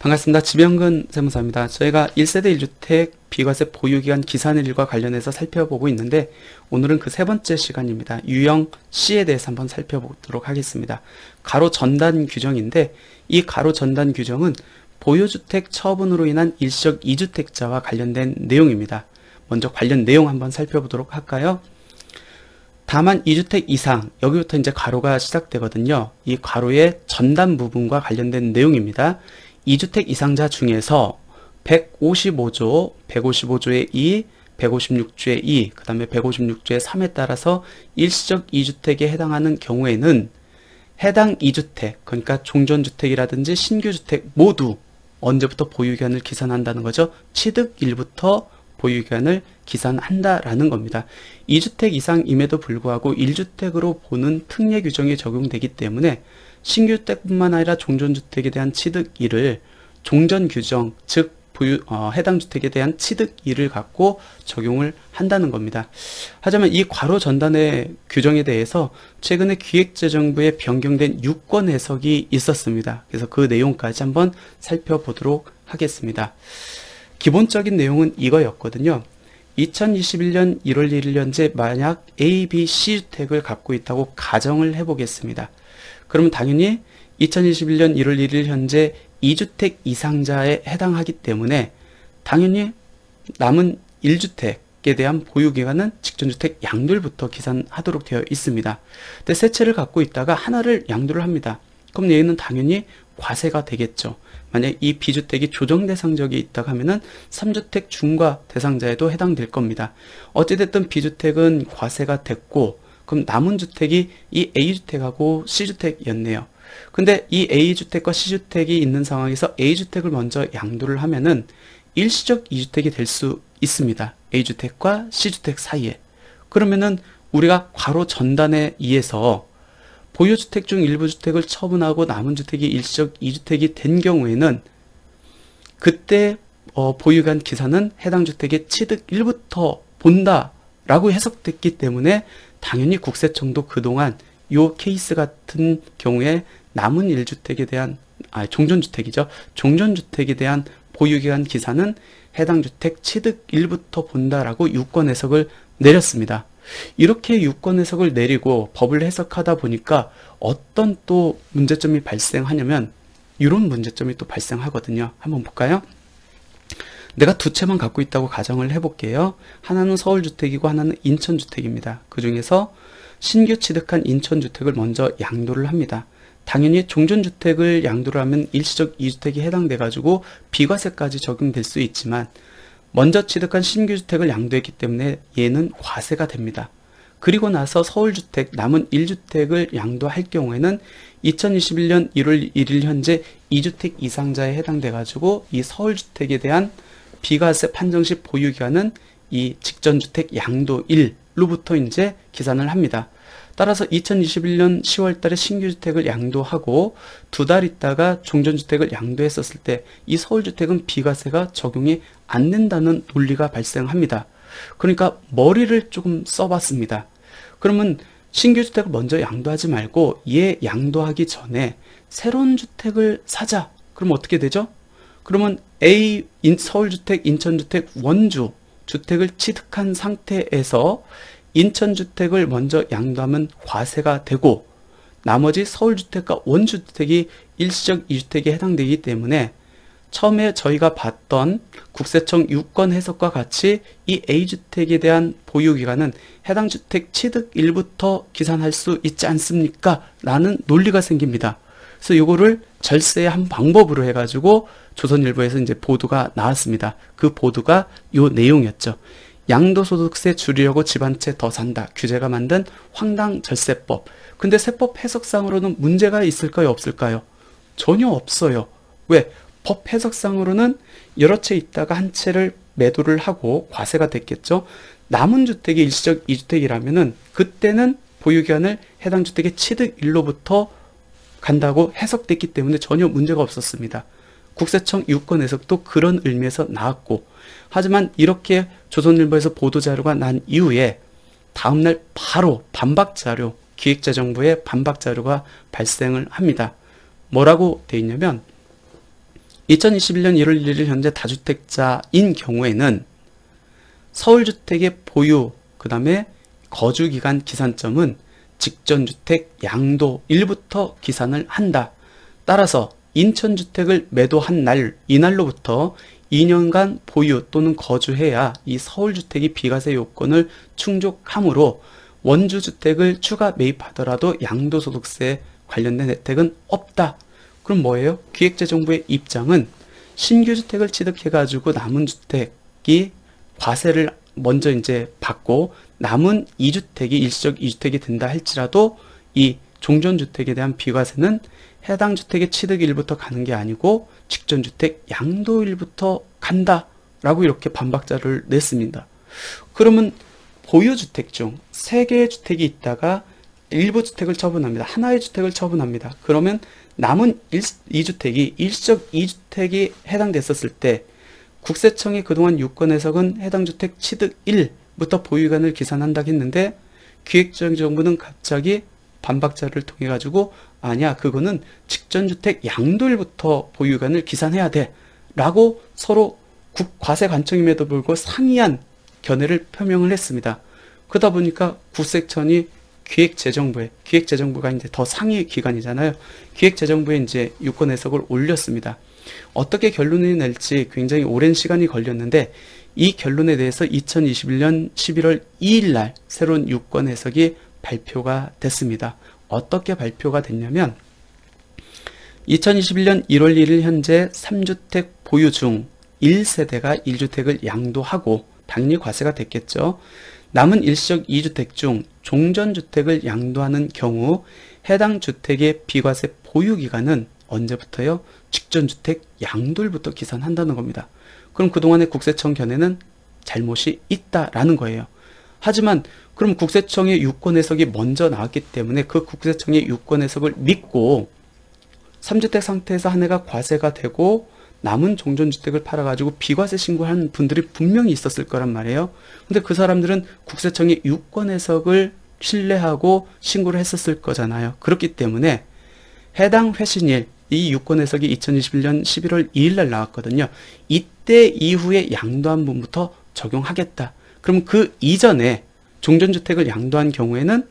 반갑습니다. 지병근 세무사입니다. 저희가 1세대 1주택 비과세 보유기간 기산일과 관련해서 살펴보고 있는데 오늘은 그 세 번째 시간입니다. 유형 C에 대해서 한번 살펴보도록 하겠습니다. 가로 전단 규정인데 이 가로 전단 규정은 보유주택 처분으로 인한 일시적 2주택자와 관련된 내용입니다. 먼저 관련 내용 한번 살펴보도록 할까요? 다만 2주택 이상, 여기부터 이제 가로가 시작되거든요. 이 가로의 전단 부분과 관련된 내용입니다. 2주택 이상자 중에서 155조, 155조의 2, 156조의 2, 그 다음에 156조의 3에 따라서 일시적 2주택에 해당하는 경우에는 해당 2주택, 그러니까 종전주택이라든지 신규주택 모두 언제부터 보유기간을 기산한다는 거죠? 취득일부터 보유기간을 기산한다라는 겁니다. 2주택 이상임에도 불구하고 1주택으로 보는 특례 규정이 적용되기 때문에 신규주택뿐만 아니라 종전주택에 대한 취득일을 종전규정, 즉 해당 주택에 대한 취득일을 갖고 적용을 한다는 겁니다. 하지만 이 괄호 전단의 규정에 대해서 최근에 기획재정부에 변경된 유권 해석이 있었습니다. 그래서 그 내용까지 한번 살펴보도록 하겠습니다. 기본적인 내용은 이거였거든요. 2021년 1월 1일 현재 만약 A, B, C주택을 갖고 있다고 가정을 해보겠습니다. 그러면 당연히 2021년 1월 1일 현재 2주택 이상자에 해당하기 때문에 당연히 남은 1주택에 대한 보유기간은 직전주택 양도일부터 기산하도록 되어 있습니다. 근데 세 채를 갖고 있다가 하나를 양도를 합니다. 그럼 얘는 당연히 과세가 되겠죠. 만약 이 B주택이 조정대상적이 있다고 하면은 3주택 중과 대상자에도 해당될 겁니다. 어찌됐든 B주택은 과세가 됐고 그럼 남은 주택이 이 A주택하고 C주택이었네요. 근데 이 A주택과 C주택이 있는 상황에서 A주택을 먼저 양도를 하면은 일시적 2주택이 될 수 있습니다. A주택과 C주택 사이에. 그러면은 우리가 괄호 전단에 의해서 보유주택 중 일부 주택을 처분하고 남은 주택이 일시적 2주택이 된 경우에는 그때 보유기간 기산은 해당 주택의 취득일부터 본다라고 해석됐기 때문에 당연히 국세청도 그동안 요 케이스 같은 경우에 남은 1주택에 대한 종전주택이죠. 종전주택에 대한 보유기간 기산은 해당 주택 취득일부터 본다라고 유권 해석을 내렸습니다. 이렇게 유권 해석을 내리고 법을 해석하다 보니까 어떤 또 문제점이 발생하냐면 이런 문제점이 또 발생하거든요. 한번 볼까요? 내가 두 채만 갖고 있다고 가정을 해볼게요. 하나는 서울주택이고 하나는 인천주택입니다. 그 중에서 신규 취득한 인천주택을 먼저 양도를 합니다. 당연히 종전주택을 양도를 하면 일시적 2주택이 해당돼 가지고 비과세까지 적용될 수 있지만 먼저 취득한 신규주택을 양도했기 때문에 얘는 과세가 됩니다. 그리고 나서 서울주택 남은 1주택을 양도할 경우에는 2021년 1월 1일 현재 2주택 이상자에 해당돼 가지고 이 서울주택에 대한 비과세 판정 시 보유기간은 이 직전주택 양도일로부터 이제 기산을 합니다. 따라서 2021년 10월 달에 신규주택을 양도하고 두 달 있다가 종전주택을 양도했었을 때 이 서울주택은 비과세가 적용이 안 된다는 논리가 발생합니다. 그러니까 머리를 조금 써봤습니다. 그러면 신규주택을 먼저 양도하지 말고 얘 양도하기 전에 새로운 주택을 사자. 그럼 어떻게 되죠? 그러면 A 서울주택, 인천주택, 원주 주택을 취득한 상태에서 인천주택을 먼저 양도하면 과세가 되고 나머지 서울주택과 원주택이 일시적 2주택에 해당되기 때문에 처음에 저희가 봤던 국세청 유권 해석과 같이 이 A주택에 대한 보유기간은 해당 주택 취득일부터 기산할 수 있지 않습니까? 라는 논리가 생깁니다. 그래서 이거를 절세의 한 방법으로 해가지고 조선일보에서 이제 보도가 나왔습니다. 그 보도가 요 내용이었죠. 양도소득세 줄이려고 집 한 채 더 산다. 규제가 만든 황당절세법. 근데 세법 해석상으로는 문제가 있을까요? 없을까요? 전혀 없어요. 왜? 법 해석상으로는 여러 채 있다가 한 채를 매도를 하고 과세가 됐겠죠. 남은 주택이 일시적 2주택이라면은 그때는 보유기간을 해당 주택의 취득일로부터 간다고 해석됐기 때문에 전혀 문제가 없었습니다. 국세청 유권 해석도 그런 의미에서 나왔고 하지만 이렇게 조선일보에서 보도자료가 난 이후에 다음날 바로 반박자료, 기획재정부의 반박자료가 발생을 합니다. 뭐라고 돼 있냐면 2021년 1월 1일 현재 다주택자인 경우에는 서울주택의 보유, 그 다음에 거주기간 기산점은 직전주택 양도 일부터 기산을 한다. 따라서 인천주택을 매도한 날, 이날로부터 2년간 보유 또는 거주해야 이 서울주택이 비과세 요건을 충족하므로 원주주택을 추가 매입하더라도 양도소득세 관련된 혜택은 없다. 그럼 뭐예요? 기획재정부의 입장은 신규주택을 취득해가지고 남은 주택이 과세를 먼저 이제 받고 남은 2주택이 일시적 2주택이 된다 할지라도 이 종전주택에 대한 비과세는 해당 주택의 취득일부터 가는 게 아니고 직전주택 양도일부터 간다 라고 이렇게 반박자를 냈습니다. 그러면 보유주택 중 3개의 주택이 있다가 일부 주택을 처분합니다. 하나의 주택을 처분합니다. 그러면 남은 2주택이 일시적 2주택이 해당됐었을 때 국세청의 그동안 유권 해석은 해당 주택 취득일부터 보유기간을 기산한다고 했는데 기획재정부는 갑자기 반박자를 통해 가지고 아니야, 그거는 직전주택 양도일부터 보유기간을 기산해야 돼 라고 서로 과세 관청임에도 불구하고 상이한 견해를 표명을 했습니다. 그러다 보니까 국세청이 기획재정부가 이제 더 상위 기관이잖아요. 기획재정부에 이제 유권 해석을 올렸습니다. 어떻게 결론을 낼지 굉장히 오랜 시간이 걸렸는데 이 결론에 대해서 2021년 11월 2일 날 새로운 유권 해석이 발표가 됐습니다. 어떻게 발표가 됐냐면 2021년 1월 1일 현재 3주택 보유 중 1세대가 1주택을 양도하고 당연히 과세가 됐겠죠. 남은 일시적 2주택 중 종전주택을 양도하는 경우 해당 주택의 비과세 보유기간은 언제부터요? 직전주택 양도일부터 기산한다는 겁니다. 그럼 그동안의 국세청 견해는 잘못이 있다라는 거예요. 하지만 그럼 국세청의 유권 해석이 먼저 나왔기 때문에 그 국세청의 유권 해석을 믿고 3주택 상태에서 한 해가 과세가 되고 남은 종전주택을 팔아가지고 비과세 신고한 분들이 분명히 있었을 거란 말이에요. 근데 그 사람들은 국세청의 유권 해석을 신뢰하고 신고를 했었을 거잖아요. 그렇기 때문에 해당 회신일, 이 유권 해석이 2021년 11월 2일 날 나왔거든요. 이때 이후에 양도한 분부터 적용하겠다. 그럼 그 이전에 종전주택을 양도한 경우에는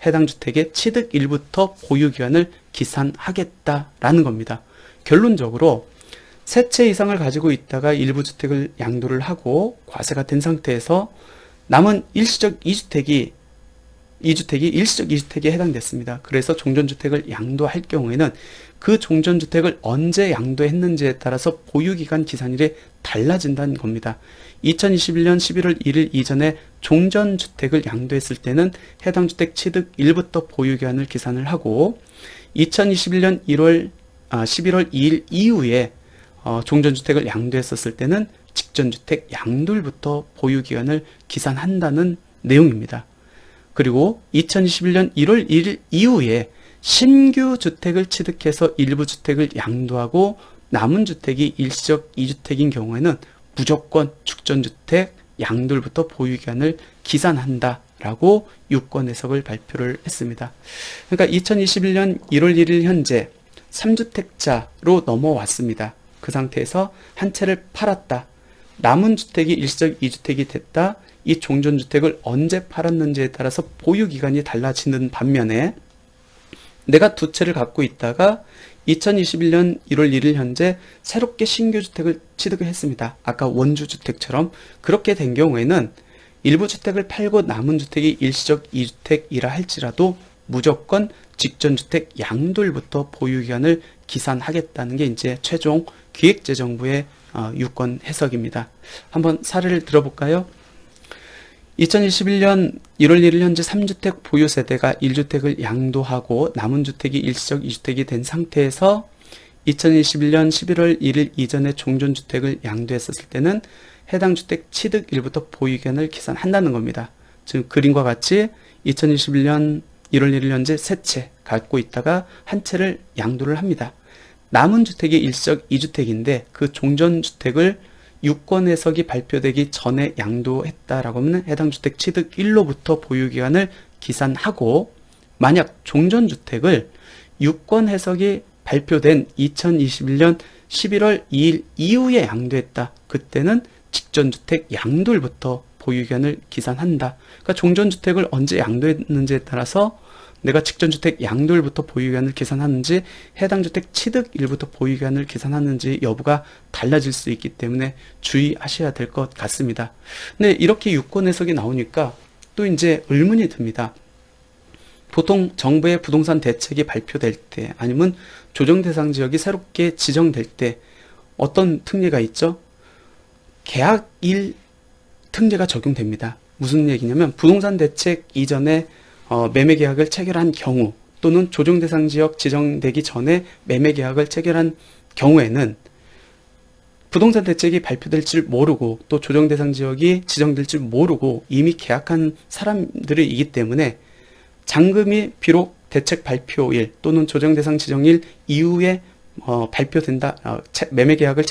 해당 주택의 취득일부터 보유기간을 기산하겠다라는 겁니다. 결론적으로 세 채 이상을 가지고 있다가 일부 주택을 양도를 하고 과세가 된 상태에서 남은 일시적 2주택이 일시적 2주택에 해당됐습니다. 그래서 종전주택을 양도할 경우에는 그 종전주택을 언제 양도했는지에 따라서 보유기간 기산일이 달라진다는 겁니다. 2021년 11월 1일 이전에 종전주택을 양도했을 때는 해당 주택 취득일부터 보유기간을 기산을 하고 2021년 11월 2일 이후에 종전주택을 양도했었을 때는 직전주택 양도일부터 보유기간을 기산한다는 내용입니다. 그리고 2021년 1월 1일 이후에 신규 주택을 취득해서 일부 주택을 양도하고 남은 주택이 일시적 2주택인 경우에는 무조건 직전주택 양도일부터 보유기간을 기산한다라고 유권 해석을 발표를 했습니다. 그러니까 2021년 1월 1일 현재 3주택자로 넘어왔습니다. 그 상태에서 한 채를 팔았다. 남은 주택이 일시적 2주택이 됐다. 이 종전주택을 언제 팔았는지에 따라서 보유기간이 달라지는 반면에 내가 두 채를 갖고 있다가 2021년 1월 1일 현재 새롭게 신규 주택을 취득을 했습니다. 아까 원주주택처럼 그렇게 된 경우에는 일부 주택을 팔고 남은 주택이 일시적 2주택이라 할지라도 무조건 직전주택 양도일부터 보유기간을 기산하겠다는 게 이제 최종 기획재정부의 유권 해석입니다. 한번 사례를 들어볼까요? 2021년 1월 1일 현재 3주택 보유 세대가 1주택을 양도하고 남은 주택이 일시적 2주택이 된 상태에서 2021년 11월 1일 이전에 종전주택을 양도했었을 때는 해당 주택 취득일부터 보유기간을 기산한다는 겁니다. 지금 그림과 같이 2021년 1월 1일 현재 세 채 갖고 있다가 한 채를 양도를 합니다. 남은 주택이 일시적 2주택인데 그 종전주택을 유권 해석이 발표되기 전에 양도했다라고 하면 해당 주택 취득일로부터 보유기간을 기산하고 만약 종전주택을 유권 해석이 발표된 2021년 11월 2일 이후에 양도했다. 그때는 직전주택 양도일부터 보유기간을 기산한다. 그러니까 종전주택을 언제 양도했는지에 따라서 내가 직전주택 양도일부터 보유기간을 계산하는지 해당 주택 취득일부터 보유기간을 계산하는지 여부가 달라질 수 있기 때문에 주의하셔야 될 것 같습니다. 근데 이렇게 유권 해석이 나오니까 또 이제 의문이 듭니다. 보통 정부의 부동산 대책이 발표될 때 아니면 조정 대상 지역이 새롭게 지정될 때 어떤 특례가 있죠? 계약일 특례가 적용됩니다. 무슨 얘기냐면 부동산 대책 이전에 매매 계약을 체결한 경우 또는 조정 대상 지역 지정되기 전에 매매 계약을 체결한 경우에는 부동산 대책이 발표될 줄 모르고 또 조정 대상 지역이 지정될 줄 모르고 이미 계약한 사람들이기 때문에 잔금이 비록 대책 발표일 또는 조정 대상 지정일 이후에 발표된다, 매매 계약을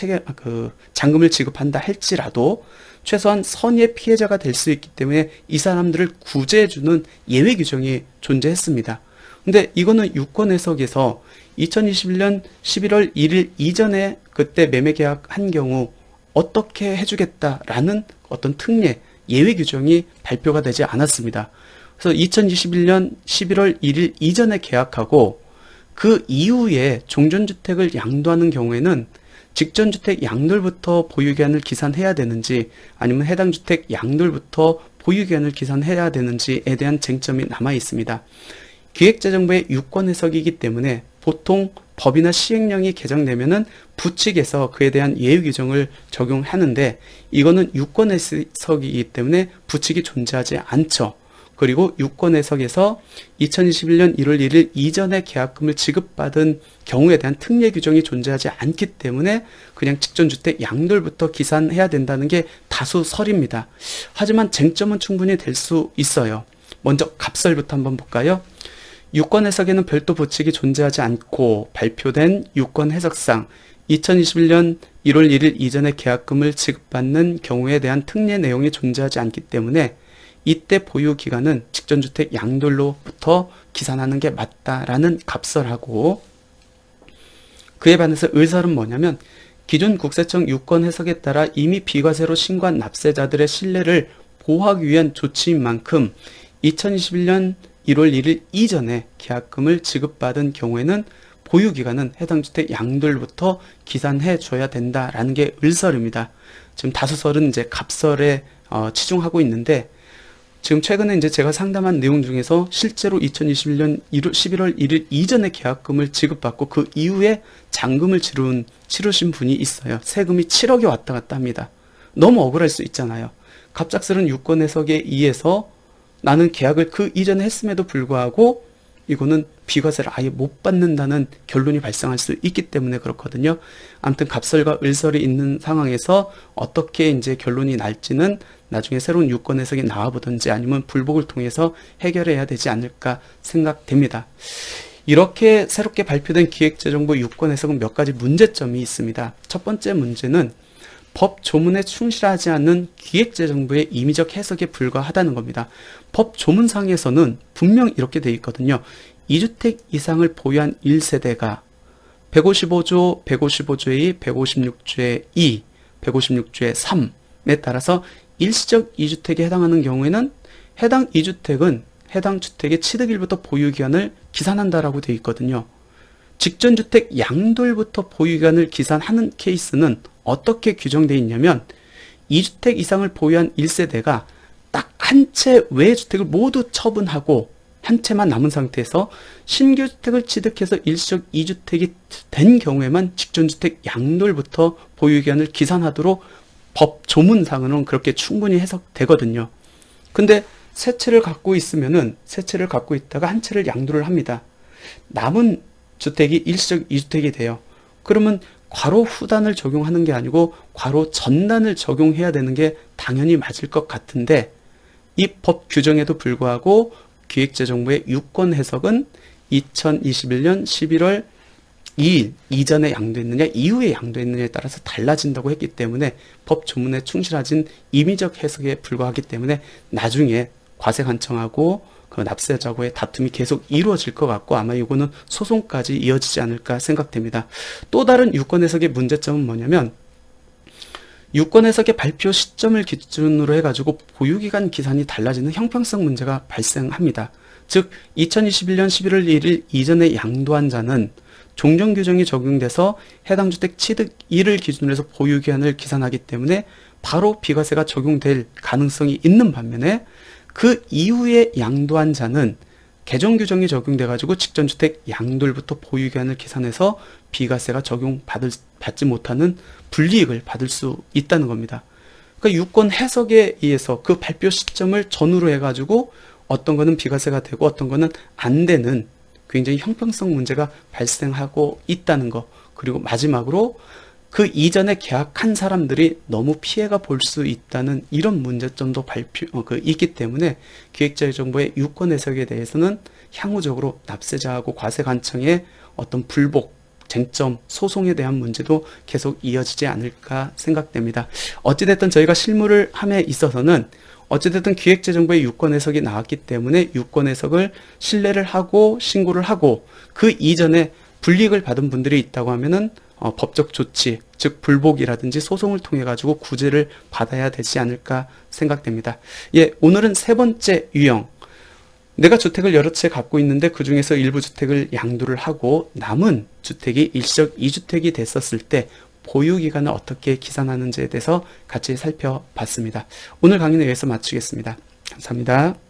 잔금을 지급한다 할지라도 최소한 선의의 피해자가 될 수 있기 때문에 이 사람들을 구제해주는 예외 규정이 존재했습니다. 근데 이거는 유권 해석에서 2021년 11월 1일 이전에 그때 매매 계약한 경우 어떻게 해주겠다라는 어떤 특례, 예외 규정이 발표가 되지 않았습니다. 그래서 2021년 11월 1일 이전에 계약하고 그 이후에 종전주택을 양도하는 경우에는 직전주택 양도일부터 보유기간을 기산해야 되는지 아니면 해당 주택 양도일부터 보유기간을 기산해야 되는지에 대한 쟁점이 남아 있습니다. 기획재정부의 유권 해석이기 때문에 보통 법이나 시행령이 개정되면은 부칙에서 그에 대한 예외 규정을 적용하는데 이거는 유권 해석이기 때문에 부칙이 존재하지 않죠. 그리고 유권 해석에서 2021년 1월 1일 이전에 계약금을 지급받은 경우에 대한 특례 규정이 존재하지 않기 때문에 그냥 직전주택 양도일부터 기산해야 된다는 게 다수 설입니다. 하지만 쟁점은 충분히 될 수 있어요. 먼저 갑설부터 한번 볼까요? 유권 해석에는 별도 부칙이 존재하지 않고 발표된 유권 해석상 2021년 1월 1일 이전에 계약금을 지급받는 경우에 대한 특례 내용이 존재하지 않기 때문에 이때 보유 기간은 직전주택 양도일로부터 기산하는 게 맞다라는 갑설하고 그에 반해서 의설은 뭐냐면 기존 국세청 유권 해석에 따라 이미 비과세로 신고한 납세자들의 신뢰를 보호하기 위한 조치인 만큼 2021년 1월 1일 이전에 계약금을 지급받은 경우에는 보유기간은 해당 주택 양도일부터 기산해 줘야 된다라는 게 의설입니다. 지금 다수설은 이제 갑설에 치중하고 있는데 지금 최근에 이제 제가 상담한 내용 중에서 실제로 2021년 11월 1일 이전에 계약금을 지급받고 그 이후에 잔금을 치르신 분이 있어요. 세금이 7억이 왔다 갔다 합니다. 너무 억울할 수 있잖아요. 갑작스런 유권 해석에 의해서 나는 계약을 그 이전에 했음에도 불구하고 이거는 비과세를 아예 못 받는다는 결론이 발생할 수 있기 때문에 그렇거든요. 아무튼 갑설과 을설이 있는 상황에서 어떻게 이제 결론이 날지는 나중에 새로운 유권 해석이 나와보든지 아니면 불복을 통해서 해결해야 되지 않을까 생각됩니다. 이렇게 새롭게 발표된 기획재정부 유권 해석은 몇 가지 문제점이 있습니다. 첫 번째 문제는 법 조문에 충실하지 않는 기획재정부의 임의적 해석에 불과하다는 겁니다. 법 조문상에서는 분명 이렇게 되어 있거든요. 2주택 이상을 보유한 1세대가 155조, 155조의 156조의 2, 156조의 3에 따라서 일시적 2주택에 해당하는 경우에는 해당 2주택은 해당 주택의 취득일부터 보유기간을 기산한다라고 되어 있거든요. 직전주택 양도일부터 보유기간을 기산하는 케이스는 어떻게 규정되어 있냐면 2주택 이상을 보유한 1세대가 딱 한 채 외의 주택을 모두 처분하고 한 채만 남은 상태에서 신규 주택을 취득해서 일시적 2주택이 된 경우에만 직전주택 양도일부터 보유기간을 기산하도록 법 조문상으로는 그렇게 충분히 해석되거든요. 근데 세 채를 갖고 있으면은 세 채를 갖고 있다가 한 채를 양도를 합니다. 남은 주택이 일시적 2주택이 돼요. 그러면 괄호 후단을 적용하는 게 아니고 괄호 전단을 적용해야 되는 게 당연히 맞을 것 같은데 이 법 규정에도 불구하고 기획재정부의 유권 해석은 2021년 11월 2일 이전에 양도했느냐 이후에 양도했느냐에 따라서 달라진다고 했기 때문에 법 조문에 충실하진 임의적 해석에 불과하기 때문에 나중에 과세 관청하고 그 납세자하고의 다툼이 계속 이루어질 것 같고 아마 이거는 소송까지 이어지지 않을까 생각됩니다. 또 다른 유권 해석의 문제점은 뭐냐면 유권 해석의 발표 시점을 기준으로 해가지고 보유기간 기산이 달라지는 형평성 문제가 발생합니다. 즉 2021년 11월 1일 이전에 양도한 자는 종전 규정이 적용돼서 해당 주택 취득 1을 기준으로 해서 보유기한을 기산하기 때문에 바로 비과세가 적용될 가능성이 있는 반면에 그 이후에 양도한 자는 개정 규정이 적용돼 가지고 직전주택 양도일부터 보유기한을 계산해서 비과세가 적용받지 못하는 불이익을 받을 수 있다는 겁니다. 그러니까 유권 해석에 의해서 그 발표 시점을 전후로 해가지고 어떤 거는 비과세가 되고 어떤 거는 안 되는 굉장히 형평성 문제가 발생하고 있다는 거. 그리고 마지막으로 그 이전에 계약한 사람들이 너무 피해가 볼 수 있다는 이런 문제점도 있기 때문에 기획재정부의 유권 해석에 대해서는 향후적으로 납세자하고 과세관청의 어떤 불복, 쟁점, 소송에 대한 문제도 계속 이어지지 않을까 생각됩니다. 어찌됐든 저희가 실무를 함에 있어서는 어찌됐든 기획재정부의 유권 해석이 나왔기 때문에 유권 해석을 신뢰를 하고 신고를 하고 그 이전에 불이익을 받은 분들이 있다고 하면은 법적 조치, 즉 불복이라든지 소송을 통해 가지고 구제를 받아야 되지 않을까 생각됩니다. 예, 오늘은 세 번째 유형. 내가 주택을 여러 채 갖고 있는데 그 중에서 일부 주택을 양도를 하고 남은 주택이 일시적 2주택이 됐었을 때 보유기간을 어떻게 기산하는지에 대해서 같이 살펴봤습니다. 오늘 강의는 여기서 마치겠습니다. 감사합니다.